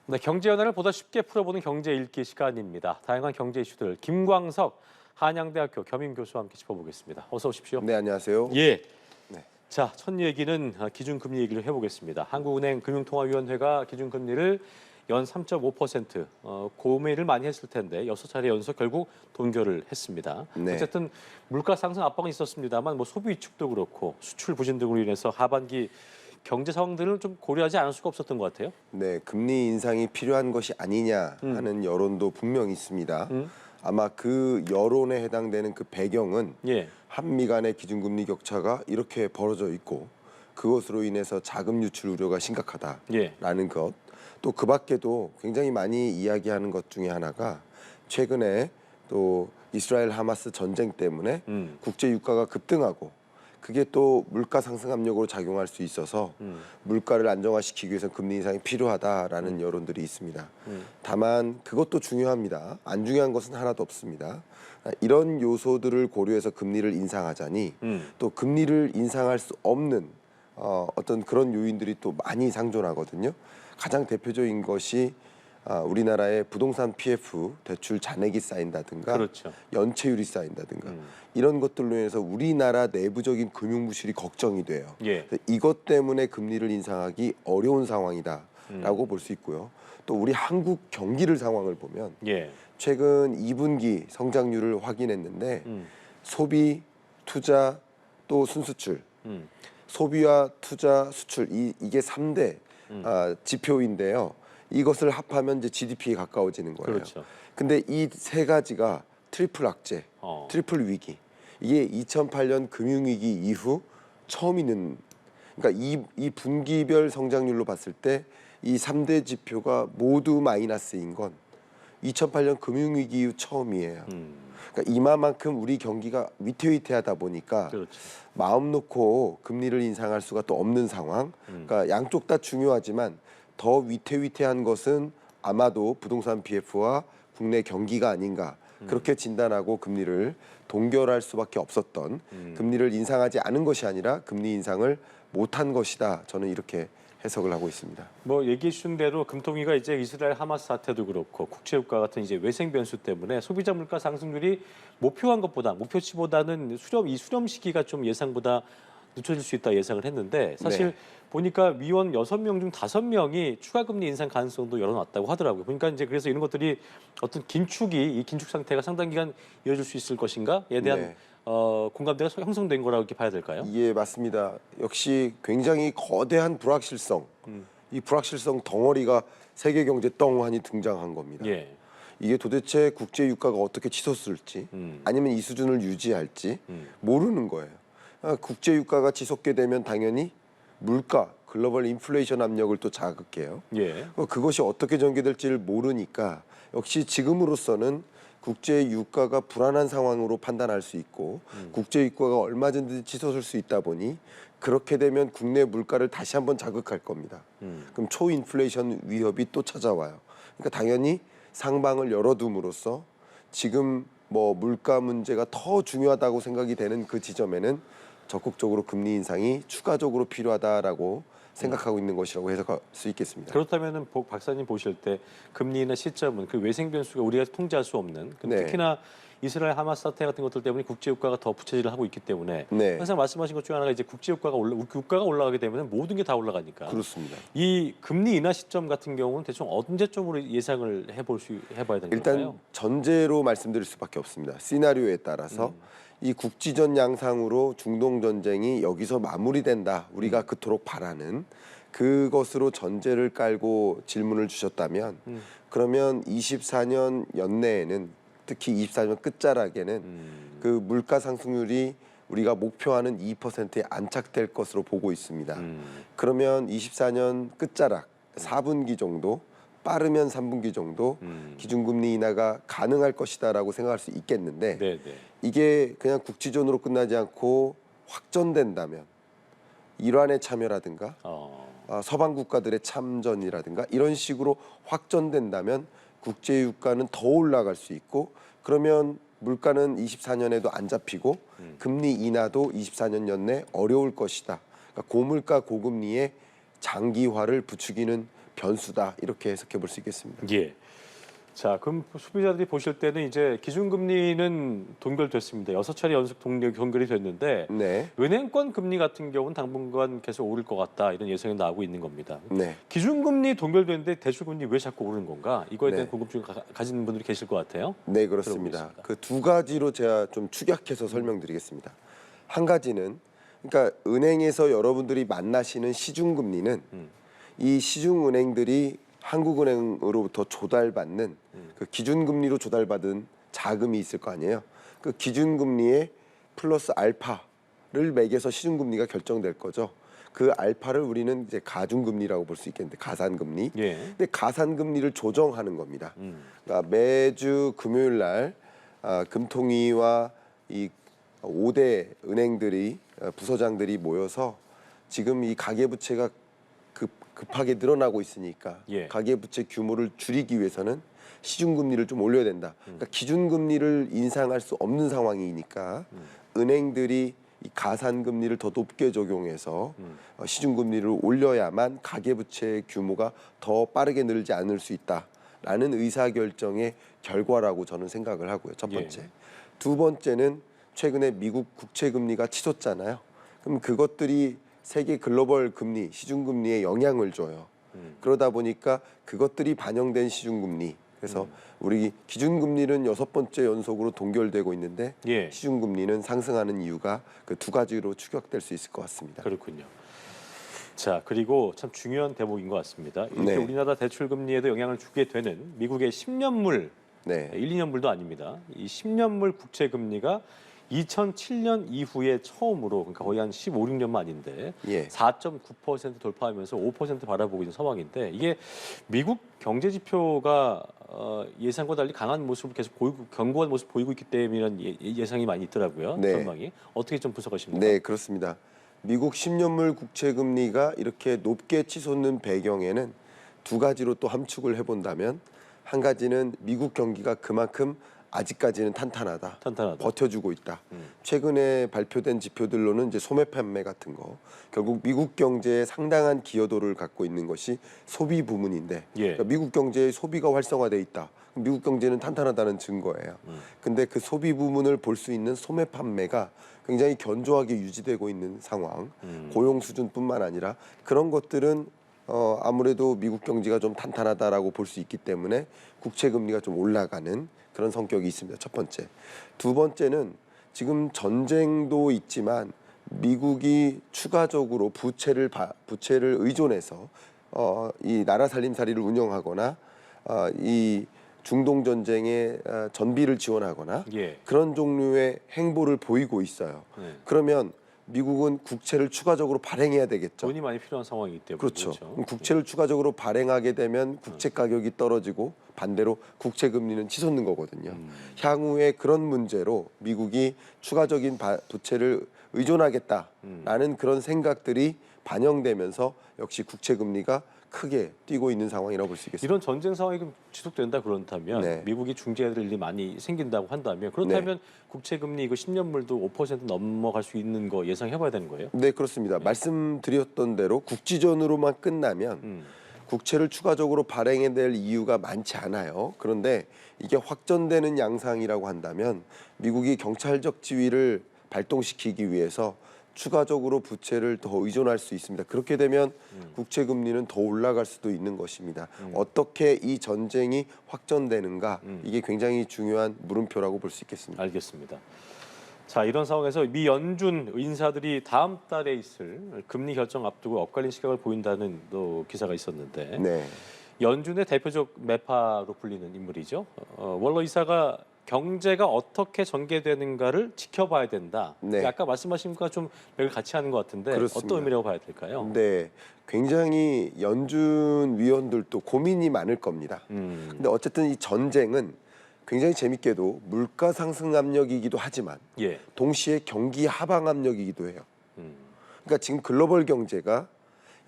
네, 경제 연화를 보다 쉽게 풀어보는 경제 읽기 시간입니다. 다양한 경제 이슈들 김광석 한양대학교 겸임 교수와 함께 짚어보겠습니다. 어서 오십시오. 네, 안녕하세요. 예. 네. 자, 첫 얘기는 기준금리 얘기를 해보겠습니다. 한국은행 금융통화위원회가 기준금리를 연 3.5% 고민을 많이 했을 텐데 6차례 연속 결국 동결을 했습니다. 네. 어쨌든 물가 상승 압박은 있었습니다만 소비 위축도 그렇고 수출 부진 등으로 인해서 하반기 경제 상황들을 좀 고려하지 않을 수가 없었던 것 같아요. 네, 금리 인상이 필요한 것이 아니냐 하는 여론도 분명히 있습니다. 아마 그 여론에 해당되는 그 배경은 예. 한미 간의 기준금리 격차가 이렇게 벌어져 있고 그것으로 인해서 자금 유출 우려가 심각하다라는 것. 또 그 밖에도 굉장히 많이 이야기하는 것 중에 하나가 최근에 또 이스라엘 하마스 전쟁 때문에 국제 유가가 급등하고 그게 또 물가 상승 압력으로 작용할 수 있어서 물가를 안정화시키기 위해서 금리 인상이 필요하다라는 여론들이 있습니다. 다만 그것도 중요합니다. 안 중요한 것은 하나도 없습니다. 이런 요소들을 고려해서 금리를 인상하자니 또 금리를 인상할 수 없는 어떤 그런 요인들이 또 많이 상존하거든요. 가장 대표적인 것이 우리나라의 부동산 PF 대출 잔액이 쌓인다든가 그렇죠. 연체율이 쌓인다든가 이런 것들로 인해서 우리나라 내부적인 금융부실이 걱정이 돼요. 예. 이것 때문에 금리를 인상하기 어려운 상황이다라고 볼 수 있고요. 또 우리 한국 경기를 상황을 보면 예. 최근 2분기 성장률을 확인했는데 소비, 투자, 또 순수출, 소비와 투자, 수출 이게 3대 지표인데요. 이것을 합하면 이제 GDP에 가까워지는 거예요. 그렇죠. 근데 이 세 가지가 트리플 악재, 트리플 위기. 이게 2008년 금융위기 이후 처음 있는, 그러니까 이 분기별 성장률로 봤을 때 이 3대 지표가 모두 마이너스인 건 2008년 금융위기 이후 처음이에요. 그러니까 이마만큼 우리 경기가 위태위태하다 보니까 그렇죠. 마음 놓고 금리를 인상할 수가 또 없는 상황. 그러니까 양쪽 다 중요하지만 더 위태위태한 것은 아마도 부동산 PF와 국내 경기가 아닌가 그렇게 진단하고 금리를 동결할 수밖에 없었던 금리를 인상하지 않은 것이 아니라 금리 인상을 못한 것이다. 저는 이렇게 해석을 하고 있습니다. 얘기해 주신 대로 금통위가 이제 이스라엘 하마스 사태도 그렇고 국제유가 같은 이제 외생 변수 때문에 소비자 물가 상승률이 목표한 것보다 목표치보다는 수렴 시기가 좀 예상보다 늦춰질 수 있다 예상을 했는데 사실 네. 보니까 위원 6명 중 5명이 추가 금리 인상 가능성도 열어놨다고 하더라고요. 보니까 이제 그래서 이런 것들이 어떤 이 긴축 상태가 상당 기간 이어질 수 있을 것인가에 대한 네. 공감대가 형성된 거라고 이렇게 봐야 될까요? 예, 맞습니다. 역시 굉장히 거대한 불확실성, 이 불확실성 덩어리가 세계 경제 덩하니 등장한 겁니다. 예. 이게 도대체 국제 유가가 어떻게 치솟을지 아니면 이 수준을 유지할지 모르는 거예요. 국제 유가가 치솟게 되면 당연히 물가, 글로벌 인플레이션 압력을 또 자극해요. 예. 그것이 어떻게 전개될지를 모르니까 역시 지금으로서는 국제 유가가 불안한 상황으로 판단할 수 있고 국제 유가가 얼마든지 치솟을 수 있다 보니 그렇게 되면 국내 물가를 다시 한번 자극할 겁니다. 그럼 초인플레이션 위협이 또 찾아와요. 그러니까 당연히 상방을 열어둠으로써 지금 물가 문제가 더 중요하다고 생각이 되는 그 지점에는 적극적으로 금리 인상이 추가적으로 필요하다라고 생각하고 있는 것이라고 해석할 수 있겠습니다. 그렇다면은 박사님 보실 때 금리나 시점은 그 외생 변수가 우리가 통제할 수 없는 네. 특히나 이스라엘 하마스 사태 같은 것들 때문에 국제 유가가 더 부채질을 하고 있기 때문에 네. 항상 말씀하신 것 중 하나가 이제 국제 유가가 올라가게 되면 모든 게 다 올라가니까 그렇습니다. 이 금리 인하 시점 같은 경우는 대충 언제쯤으로 예상을 해봐야 되는 일단 걸까요? 전제로 말씀드릴 수밖에 없습니다. 시나리오에 따라서 이 국지전 양상으로 중동 전쟁이 여기서 마무리된다. 우리가 그토록 바라는 그것으로 전제를 깔고 질문을 주셨다면 그러면 24년 연내에는 특히 24년 끝자락에는 그 물가 상승률이 우리가 목표하는 2%에 안착될 것으로 보고 있습니다. 그러면 24년 끝자락 4분기 정도 빠르면 3분기 정도 기준금리 인하가 가능할 것이다라고 생각할 수 있겠는데 네네. 이게 그냥 국지전으로 끝나지 않고 확전된다면 이란의 참여라든가 서방 국가들의 참전이라든가 이런 식으로 확전된다면 국제 유가는 더 올라갈 수 있고 그러면 물가는 24년에도 안 잡히고 금리 인하도 24년 연내 어려울 것이다. 그러니까 고물가 고금리의 장기화를 부추기는 변수다 이렇게 해석해 볼 수 있겠습니다. 예. 자, 그럼 소비자들이 보실 때는 이제 기준금리는 동결됐습니다. 6차례 연속 동결이 됐는데 네. 은행권 금리 같은 경우는 당분간 계속 오를 것 같다 이런 예상이 나오고 있는 겁니다. 네. 기준금리 동결됐는데 대출금리 왜 자꾸 오르는 건가? 이거에 대한 네. 궁금증을 가지는 분들이 계실 것 같아요. 네, 그렇습니다. 그 두 가지로 제가 좀 축약해서 설명드리겠습니다. 한 가지는 그러니까 은행에서 여러분들이 만나시는 시중금리는 이 시중은행들이 한국은행으로부터 조달받는 그 기준금리로 조달받은 자금이 있을 거 아니에요. 그 기준금리에 플러스 알파를 매겨서 시중금리가 결정될 거죠. 그 알파를 우리는 이제 가중금리라고 볼 수 있겠는데 가산금리. 예. 근데 가산금리를 조정하는 겁니다. 그러니까 매주 금요일 날 금통위와 이 5대 은행들이 부서장들이 모여서 지금 이 가계부채가 급하게 늘어나고 있으니까 예. 가계부채 규모를 줄이기 위해서는 시중금리를 좀 올려야 된다. 그러니까 기준금리를 인상할 수 없는 상황이니까 은행들이 이 가산금리를 더 높게 적용해서 시중금리를 올려야만 가계부채 규모가 더 빠르게 늘지 않을 수 있다라는 의사결정의 결과라고 저는 생각을 하고요. 첫 번째. 예. 두 번째는 최근에 미국 국채금리가 치솟잖아요. 그럼 그것들이 세계 글로벌 금리, 시중금리에 영향을 줘요. 그러다 보니까 그것들이 반영된 시중금리. 그래서 우리 기준금리는 6번째 연속으로 동결되고 있는데 예. 시중금리는 상승하는 이유가 그 두 가지로 추격될 수 있을 것 같습니다. 그렇군요. 자, 그리고 참 중요한 대목인 것 같습니다. 이렇게 네. 우리나라 대출금리에도 영향을 주게 되는 미국의 10년물, 네. 1, 2년물도 아닙니다. 이 10년물 국채금리가 2007년 이후에 처음으로 그러니까 거의 한 15, 16년 만인데 예. 4.9% 돌파하면서 5% 바라보고 있는 상황인데 이게 미국 경제 지표가 예상과 달리 강한 모습을 계속 보이고 견고한 모습 보이고 있기 때문이라는 예상이 많이 있더라고요. 네. 전망이 어떻게 좀 분석하십니까? 네, 그렇습니다. 미국 10년물 국채금리가 이렇게 높게 치솟는 배경에는 두 가지로 또 함축을 해본다면 한 가지는 미국 경기가 그만큼 아직까지는 탄탄하다. 버텨주고 있다. 최근에 발표된 지표들로는 이제 소매 판매 같은 거 결국 미국 경제에 상당한 기여도를 갖고 있는 것이 소비 부문인데 예. 그러니까 미국 경제의 소비가 활성화돼 있다. 미국 경제는 탄탄하다는 증거예요. 근데 그 소비 부문을 볼 수 있는 소매 판매가 굉장히 견조하게 유지되고 있는 상황. 고용 수준뿐만 아니라 그런 것들은 아무래도 미국 경제가 좀 탄탄하다라고 볼 수 있기 때문에 국채 금리가 좀 올라가는 그런 성격이 있습니다. 첫 번째. 두 번째는 지금 전쟁도 있지만 미국이 추가적으로 부채를 의존해서 이 나라 살림살이를 운영하거나 이 중동 전쟁에 전비를 지원하거나 예. 그런 종류의 행보를 보이고 있어요. 네. 그러면 미국은 국채를 추가적으로 발행해야 되겠죠. 돈이 많이 필요한 상황이기 때문에 그렇죠. 그럼 국채를 추가적으로 발행하게 되면 국채 가격이 떨어지고 반대로 국채 금리는 치솟는 거거든요. 향후에 그런 문제로 미국이 추가적인 부채를 의존하겠다라는 그런 생각들이 반영되면서 역시 국채 금리가 크게 뛰고 있는 상황이라고 볼 수 있겠습니다. 이런 전쟁 상황이 지속된다 그렇다면 네. 미국이 중재해야 될 일이 많이 생긴다고 한다면 그렇다면 국채금리 이거 10년물도 5% 넘어갈 수 있는 거 예상해봐야 되는 거예요? 네, 그렇습니다. 말씀드렸던 대로 국지전으로만 끝나면 국채를 추가적으로 발행해야 될 이유가 많지 않아요. 그런데 이게 확전되는 양상이라고 한다면 미국이 경찰적 지위를 발동시키기 위해서 추가적으로 부채를 더 의존할 수 있습니다. 그렇게 되면 국채 금리는 더 올라갈 수도 있는 것입니다. 어떻게 이 전쟁이 확전되는가 이게 굉장히 중요한 물음표라고 볼 수 있겠습니다. 알겠습니다. 자, 이런 상황에서 미 연준 인사들이 다음 달에 있을 금리 결정 앞두고 엇갈린 시각을 보인다는 또 기사가 있었는데 네. 연준의 대표적 매파로 불리는 인물이죠. 월러 이사가 경제가 어떻게 전개되는가를 지켜봐야 된다. 네. 아까 말씀하신 것과 좀 맥을 같이 하는 것 같은데 그렇습니다. 어떤 의미라고 봐야 될까요? 네, 굉장히 연준 위원들도 고민이 많을 겁니다. 근데 어쨌든 이 전쟁은 굉장히 재밌게도 물가 상승 압력이기도 하지만 예. 동시에 경기 하방 압력이기도 해요. 그러니까 지금 글로벌 경제가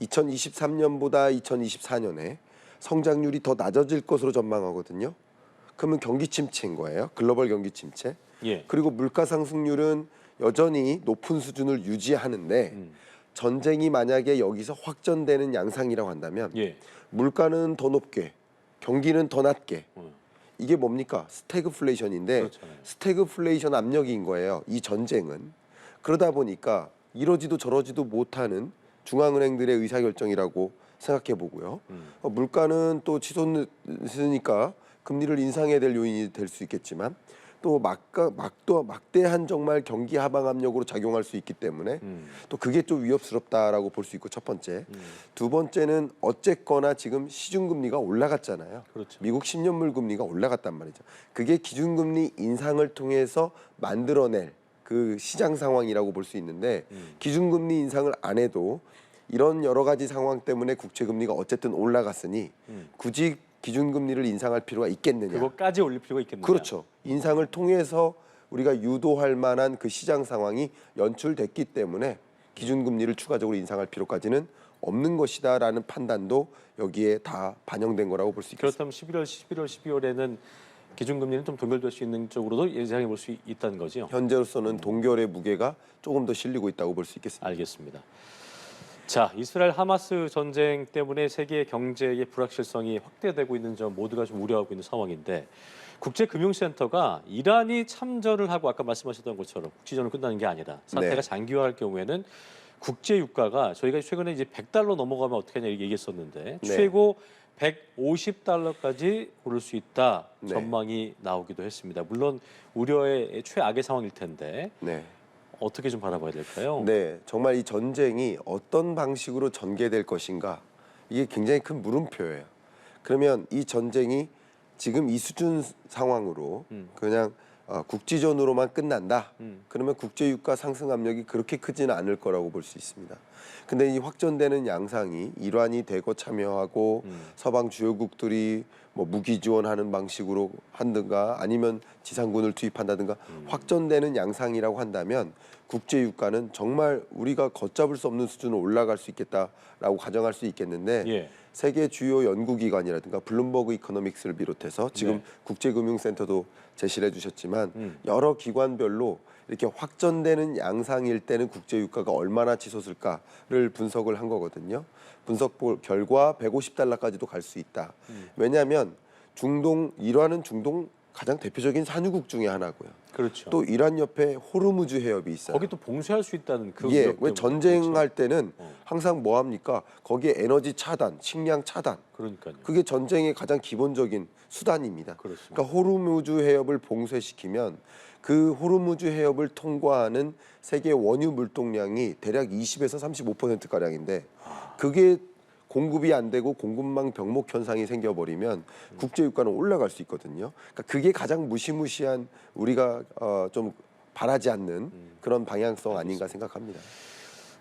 2023년보다 2024년에 성장률이 더 낮아질 것으로 전망하거든요. 그러면 경기 침체인 거예요. 글로벌 경기 침체. 예. 그리고 물가 상승률은 여전히 높은 수준을 유지하는데 전쟁이 만약에 여기서 확전되는 양상이라고 한다면 예. 물가는 더 높게, 경기는 더 낮게. 이게 뭡니까? 스태그플레이션인데 그렇잖아요. 스태그플레이션 압력인 거예요. 이 전쟁은. 그러다 보니까 이러지도 저러지도 못하는 중앙은행들의 의사결정이라고 생각해 보고요. 물가는 또 치솟으니까 금리를 인상해야 될 요인이 될 수 있겠지만 또 막대한 정말 경기 하방 압력으로 작용할 수 있기 때문에 또 그게 좀 위협스럽다라고 볼 수 있고 첫 번째. 두 번째는 어쨌거나 지금 시중금리가 올라갔잖아요. 그렇죠. 미국 10년물 금리가 올라갔단 말이죠. 그게 기준금리 인상을 통해서 만들어낼 그 시장 상황이라고 볼 수 있는데 기준금리 인상을 안 해도 이런 여러 가지 상황 때문에 국채금리가 어쨌든 올라갔으니 굳이 기준금리를 인상할 필요가 있겠느냐. 그거까지 올릴 필요가 있겠느냐. 그렇죠. 인상을 통해서 우리가 유도할 만한 그 시장 상황이 연출됐기 때문에 기준금리를 추가적으로 인상할 필요까지는 없는 것이다라는 판단도 여기에 다 반영된 거라고 볼 수 있겠습니다. 그렇다면 11월, 12월에는 기준금리는 좀 동결될 수 있는 쪽으로도 예상해 볼 수 있다는 거죠. 현재로서는 동결의 무게가 조금 더 실리고 있다고 볼 수 있겠습니다. 알겠습니다. 자, 이스라엘 하마스 전쟁 때문에 세계 경제의 불확실성이 확대되고 있는 점 모두가 좀 우려하고 있는 상황인데 국제금융센터가 이란이 참전을 하고 아까 말씀하셨던 것처럼 국지전을 끝나는 게 아니라 사태가 네. 장기화할 경우에는 국제 유가가 저희가 최근에 이제 $100 넘어가면 어떻게 하냐 얘기했었는데 네. 최고 $150까지 오를 수 있다 네. 전망이 나오기도 했습니다. 물론 우려의 최악의 상황일 텐데 네. 어떻게 좀 바라봐야 될까요? 네, 정말 이 전쟁이 어떤 방식으로 전개될 것인가 이게 굉장히 큰 물음표예요. 그러면 이 전쟁이 지금 이 수준 상황으로 그냥 국지전으로만 끝난다. 그러면 국제유가 상승 압력이 그렇게 크지는 않을 거라고 볼 수 있습니다. 근데 이 확전되는 양상이 이란이 대거 참여하고 서방 주요국들이 뭐 무기 지원하는 방식으로 한든가 아니면 지상군을 투입한다든가 확전되는 양상이라고 한다면 국제유가는 정말 우리가 걷잡을 수 없는 수준으로 올라갈 수 있겠다라고 가정할 수 있겠는데 예. 세계 주요 연구기관이라든가 블룸버그 이코노믹스를 비롯해서 지금 네. 국제금융센터도 제시를 해주셨지만 여러 기관별로 이렇게 확전되는 양상일 때는 국제유가가 얼마나 치솟을까를 분석을 한 거거든요. 분석 결과 $150까지도 갈 수 있다. 왜냐하면 이란은 중동 가장 대표적인 산유국 중에 하나고요. 그렇죠. 또 이란 옆에 호르무즈 해협이 있어요. 거기 또 봉쇄할 수 있다는 그 예, 위협 왜 때문에 전쟁할 때는 그렇죠. 항상 뭐 합니까? 거기에 에너지 차단, 식량 차단. 그러니까요. 그게 전쟁의 가장 기본적인 수단입니다. 그렇습니다. 그러니까 호르무즈 해협을 봉쇄시키면 그 호르무즈 해협을 통과하는 세계 원유 물동량이 대략 20에서 35% 가량인데 그게 공급이 안 되고 공급망 병목 현상이 생겨버리면 국제유가는 올라갈 수 있거든요. 그러니까 그게 가장 무시무시한 우리가 좀 바라지 않는 그런 방향성 아닌가 생각합니다.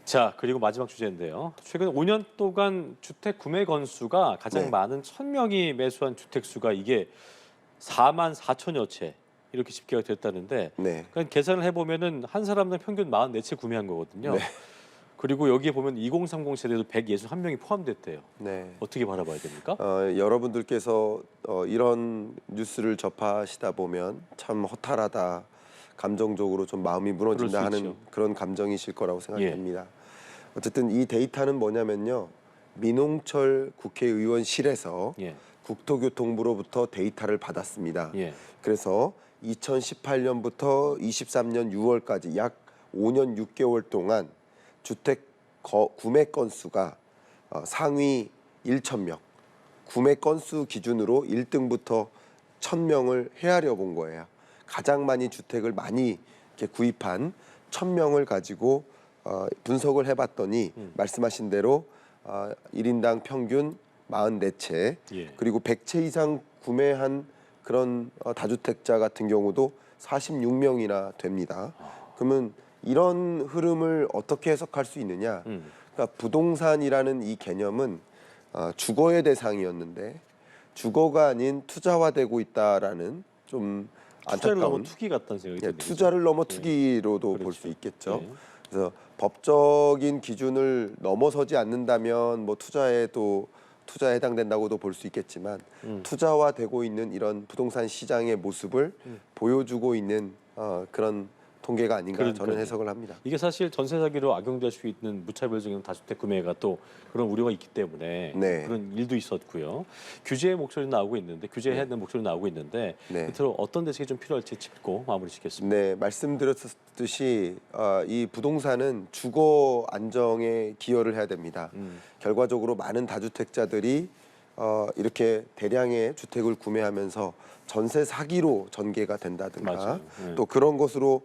자, 그리고 마지막 주제인데요. 최근 5년 동안 주택 구매 건수가 가장 네. 많은 1,000명이 매수한 주택 수가 이게 44,000여 채 이렇게 집계가 됐다는데 네. 그러니까 계산을 해보면은 한 사람당 평균 44채 구매한 거거든요. 네. 그리고 여기에 보면 2030 세대도 161명이 포함됐대요. 네. 어떻게 바라봐야 됩니까? 여러분들께서 이런 뉴스를 접하시다 보면 참 허탈하다, 감정적으로 좀 마음이 무너진다 그럴 수 하는 있죠. 그런 감정이실 거라고 생각됩니다. 어쨌든 이 데이터는 뭐냐면요. 민홍철 국회의원실에서 예. 국토교통부로부터 데이터를 받았습니다. 예. 그래서 2018년부터 23년 6월까지 약 5년 6개월 동안 주택 구매 건수가 상위 1,000명, 구매 건수 기준으로 1등부터 1,000명을 헤아려 본 거예요. 가장 많이 주택을 많이 이렇게 구입한 1,000명을 가지고 분석을 해봤더니 말씀하신 대로 1인당 평균 44채 예. 그리고 100채 이상 구매한 그런 다주택자 같은 경우도 46명이나 됩니다. 그러면 이런 흐름을 어떻게 해석할 수 있느냐? 그러니까 부동산이라는 이 개념은 주거의 대상이었는데 주거가 아닌 투자화되고 있다라는 좀 투자를 넘어 안타까운 투기 같다는 생각이 예, 듭니다. 투자를 넘어 투기로도 그렇죠. 볼 수 있겠죠. 네. 그래서 법적인 기준을 넘어서지 않는다면 뭐 투자에 해당된다고도 볼 수 있겠지만 투자화되고 있는 이런 부동산 시장의 모습을 보여주고 있는 그런 통계가 아닌가 그러니까요. 저는 해석을 합니다. 이게 사실 전세 사기로 악용될 수 있는 무차별적인 다주택 구매가 또 그런 우려가 있기 때문에 네. 그런 일도 있었고요. 규제의 목소리 나오고 있는데 규제해야 되는 목소리 나오고 있는데 네. 끝으로 어떤 대책이 좀 필요할지 짚고 마무리 짓겠습니다. 네, 말씀드렸듯이 이 부동산은 주거 안정에 기여를 해야 됩니다. 결과적으로 많은 다주택자들이 이렇게 대량의 주택을 구매하면서 전세 사기로 전개가 된다든가 맞아요. 네. 또 그런 것으로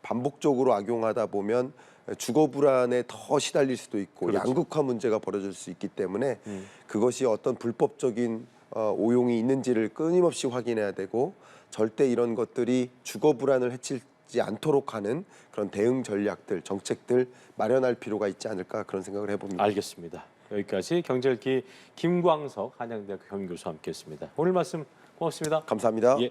반복적으로 악용하다 보면 주거 불안에 더 시달릴 수도 있고 그렇죠. 양극화 문제가 벌어질 수 있기 때문에 그것이 어떤 불법적인 오용이 있는지를 끊임없이 확인해야 되고 절대 이런 것들이 주거 불안을 해치지 않도록 하는 그런 대응 전략들, 정책들 마련할 필요가 있지 않을까 그런 생각을 해봅니다. 알겠습니다. 여기까지 경제읽기 김광석 한양대학교 경영교수와 함께했습니다. 오늘 말씀 고맙습니다. 감사합니다. 예.